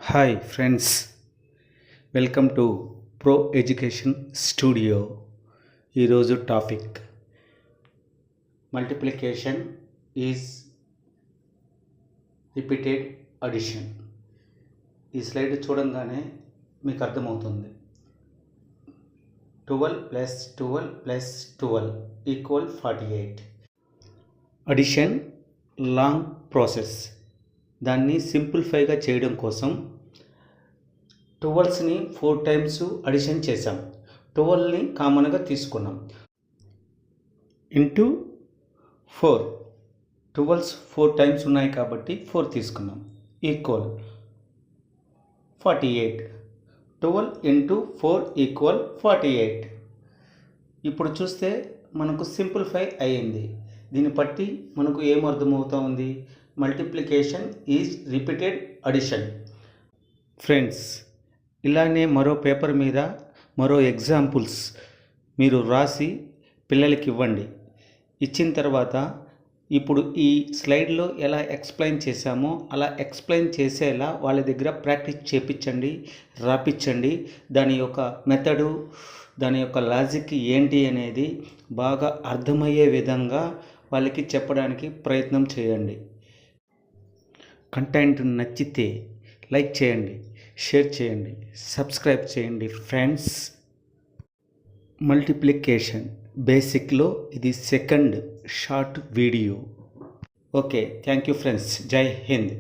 Hi friends, welcome to pro education studio. ఈరోజు topic multiplication is repeated addition. ఈ slide చూడంగానే మీకు అర్థమవుతుంది. 12 plus 12 plus 12 equal 48. Addition long process. దాన్ని సింప్లిఫైగా చేయడం కోసం 12ని 4 టైమ్స్ అడిషన్ చేసాం. 12ని కామన్గా తీసుకున్నాం. ఇంటూ 4, 12s 4 టైమ్స్ ఉన్నాయి కాబట్టి 4 తీసుకున్నాం. ఈక్వల్ 48. 12 into 4 equal 48. ఇప్పుడు చూస్తే మనకు సింప్లిఫై అయ్యింది. దీన్ని బట్టి మనకు ఏం అర్థమవుతా ఉంది? Multiplication is repeated addition. Friends, ఇలానే మరో పేపర్ మీద మరో ఎగ్జాంపుల్స్ మీరు రాసి పిల్లలకి ఇవ్వండి. ఇచ్చిన తర్వాత ఇప్పుడు ఈ స్లైడ్లో ఎలా ఎక్స్ప్లెయిన్ చేశామో అలా ఎక్స్ప్లెయిన్ చేసేలా వాళ్ళ దగ్గర ప్రాక్టీస్ చేపించండి, రాపించండి. దాని యొక్క మెథడు, దాని యొక్క లాజిక్ ఏంటి అనేది బాగా అర్థమయ్యే విధంగా వాళ్ళకి చెప్పడానికి ప్రయత్నం చేయండి. కంటెంట్ నచ్చితే లైక్ చేయండి, షేర్ చేయండి, సబ్స్క్రైబ్ చేయండి. ఫ్రెండ్స్, మల్టిప్లికేషన్ బేసిక్లో ఇది second short video. Okay, thank you friends. జై హింద్.